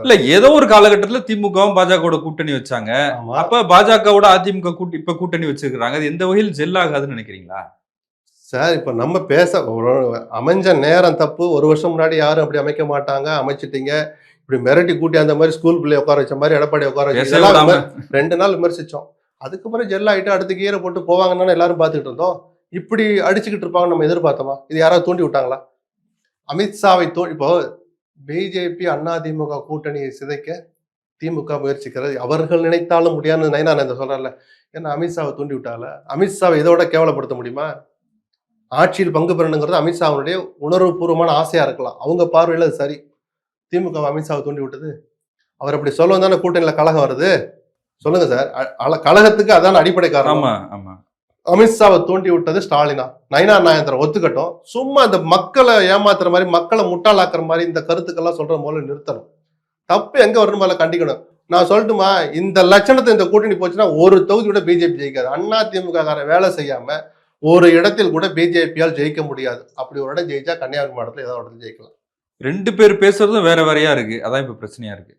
இல்ல ஏதோ ஒரு காலகட்டத்துல திமுகவும் பாஜகவோட கூட்டணி வச்சாங்க. ஆமா. அப்ப பாஜகவோட அதிமுக இப்ப கூட்டணி வச்சிருக்காங்க. அது எந்த வகையில் ஜெல் ஆகாதுன்னு நினைக்கிறீங்களா? சார் இப்ப நம்ம பேச ஒரு அமைஞ்ச நேரம் தப்பு. 1 வருஷம் முன்னாடி யாரும் அப்படி அமைக்க மாட்டாங்க. அமைச்சிட்டீங்க. இப்படி மிரட்டி கூட்டி அந்த மாரி ஸ்கூல் பிள்ளைய உட்கார வச்ச மாரி எடப்பாடிய உட்கார வச்சு பேசவே இதெல்லாம் விடாம. 2 நாள் விமர்சிச்சோம். அதுக்கப்புறம் ஜெல் ஆயிட்டு அடுத்து கீர போட்டு போவாங்கன்னு தானே எல்லாரும் பார்த்துட்டு இருந்தோம். இப்படி அடிச்சுக்கிட்டு இருப்பாங்கன்னு நம்ம எதிர்பார்த்தோமா? இது யாராவது தூண்டி விட்டாங்களா? அமித்ஷாவை இப்போ பிஜேபி, அதிமுக கூட்டணியை சிதைக்க திமுக முயற்சிக்கிறது. அவர்கள் நினைத்தாலும் முடியாதுன்னு நயினானந்தன் சொல்றார்ல. ஏன்னா அமித்ஷாவை தூண்டி விட்டாங்கல்ல. அமித்ஷாவை இதோட கேவலப்படுத்த முடியுமா? ஆட்சியில் பங்கு பெறணுங்கிறது அமித்ஷாவுடைய உணர்வுபூர்வமான ஆசையா இருக்கலாம். அவங்க பார்வையில அது சரி. திமுக அமித்ஷாவை தூண்டி விட்டது. அவர் அப்படி சொல்லவும் தானே கூட்டணியில கலகம் வருது. சொல்லுங்க சார். கலகத்துக்கு அதான அடிப்படை காரணம். ஆமா, ஆமா. அமித்ஷாவை தூண்டி விட்டது ஸ்டாலினா? நயினார் நாகேந்திரன் ஒத்துக்கட்டும். சும்மா இந்த மக்களை ஏமாத்துற மாதிரி, மக்களை முட்டாளாக்குற மாதிரி இந்த கருத்துக்கெல்லாம் சொல்ற போல நிறுத்தணும். தப்பு எங்க வரணும் மேல கண்டிக்கணும். நான் சொல்லட்டுமா, இந்த லட்சணத்தை இந்த கூட்டணி போச்சுன்னா ஒரு தொகுதி கூட பிஜேபி ஜெயிக்காது. அதிமுக காரன் வேலை செய்யாம ஒரு இடத்தில் கூட பிஜேபியால் ஜெயிக்க முடியாது. அப்படி ஒரு இடம் ஜெயிச்சா கன்னியாகுமரி மாவட்டத்தில் ஏதாவது இடத்துல ஜெயிக்கலாம். 2 பேர் பேசுறதும் வேற வேறையா இருக்கு. அதான் இப்ப பிரச்சனையா இருக்கு.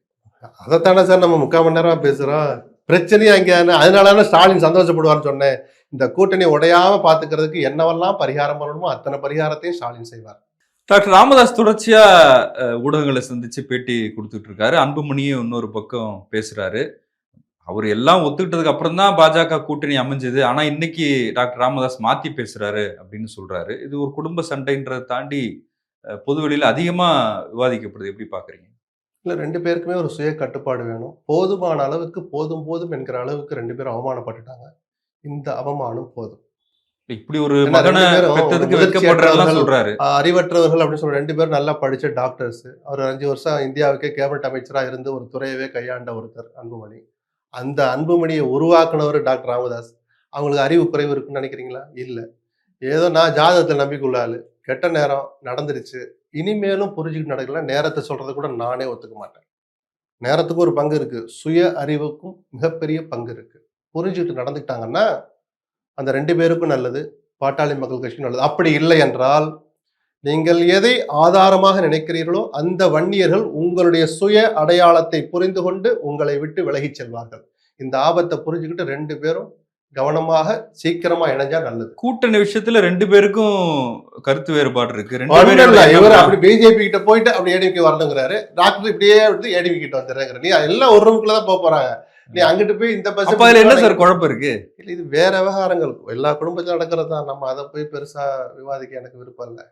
அதைத்தானே சார் நம்ம 3/4 மணி நேரமா பேசுறோம். பிரச்சனையா இங்க அதனால ஸ்டாலின் சந்தோஷப்படுவார்னு சொன்னேன். இந்த கூட்டணி உடையாம பாத்துக்கிறதுக்கு என்னவெல்லாம் பரிகாரம் பண்ணணுமோ அத்தனை பரிகாரத்தையும் ஸ்டாலின் செய்வார். டாக்டர் ராமதாஸ் தொடர்ச்சியா ஊடகங்களை சந்திச்சு பேட்டி கொடுத்துட்டு இருக்காரு. அன்புமணியும் இன்னொரு பக்கம் பேசுறாரு. அவர் எல்லாம் ஒத்துக்கிட்டதுக்கு அப்புறம் தான் பாஜக கூட்டணி அமைஞ்சது. ஆனா இன்னைக்கு டாக்டர் ராமதாஸ் மாத்தி பேசுறாரு அப்படின்னு சொல்றாரு. இது ஒரு குடும்ப சண்டைன்றதை தாண்டி பொதுவெளியில அதிகமா விவாதிக்கப்படுது. எப்படி பாக்குறீங்க? இல்ல 2 பேருக்குமே ஒரு சுய கட்டுப்பாடு வேணும். போதுமான அளவுக்கு போதும் போதும் என்கிற அளவுக்கு 2 பேரும் அவமானப்பட்டுட்டாங்க. இந்த அவமானம் போதும். இப்படி ஒரு மகனை பெற்றதுக்கு வெட்கப்படுறதெல்லாம் சொல்றாரு. அறிவற்றவர்கள் அப்படின்னு சொல்ற 2 பேரும் நல்லா படிச்ச டாக்டர்ஸ். அவர் 5 வருஷம் இந்தியாவுக்கே கேபினட் அமைச்சரா இருந்து ஒரு துறையவே கையாண்ட ஒருத்தர் அன்புமணி. அந்த அன்புமணியை உருவாக்குனவர் டாக்டர் ராமதாஸ். அவங்களுக்கு அறிவு குறைவு இருக்குன்னு நினைக்கிறீங்களா? இல்ல. ஏதோ நான் ஜாதகத்தில் நம்பிக்கையுள்ள ஆளு. கெட்ட நேரம் நடந்துருச்சு. இனிமேலும் புரிஞ்சுக்கிட்டு நடக்கல. நேரத்தை சொல்றதை கூட நானே ஒத்துக்க மாட்டேன். நேரத்துக்கு ஒரு பங்கு இருக்கு. சுய அறிவுக்கும் மிகப்பெரிய பங்கு இருக்கு. புரிஞ்சுக்கிட்டு நடந்துக்கிட்டாங்கன்னா அந்த 2 பேருக்கும் நல்லது. பாட்டாளி மக்கள் கட்சிக்கும் நல்லது. அப்படி இல்லை என்றால் நீங்கள் எதை ஆதாரமாக நினைக்கிறீர்களோ அந்த வன்னியர்கள் உங்களுடைய சுய அடையாளத்தை புரிந்து கொண்டு உங்களை விட்டு விலகிச் செல்வார்கள். இந்த ஆபத்தை புரிஞ்சுக்கிட்டு 2 பேரும் கவனமாக சீக்கிரமா இணைஞ்சா நல்லது. கூட்டணி விஷயத்துல 2 பேருக்கும் கருத்து வேறுபாடு இருக்கு. இவர் அப்படி பிஜேபி கிட்ட போயிட்டு அப்படி ஏடிவிக்கு வரணுங்கிறாரு. டாக்டர் இப்படியே விட்டு ஏடிவி கிட்ட வந்துடுறேங்கிற. நீ எல்லாம் ஒரு ரூமுக்குள்ளதான் போறாங்க. நீ அங்கிட்டு போய் இந்த பஸ் என்ன சார் குழப்பம் இருக்கு? இது வேற விவகாரங்கள். எல்லா குடும்பத்திலும் நடக்கிறது தான். நம்ம அதை போய் பெருசா விவாதிக்க எனக்கு விருப்பம் இல்லை.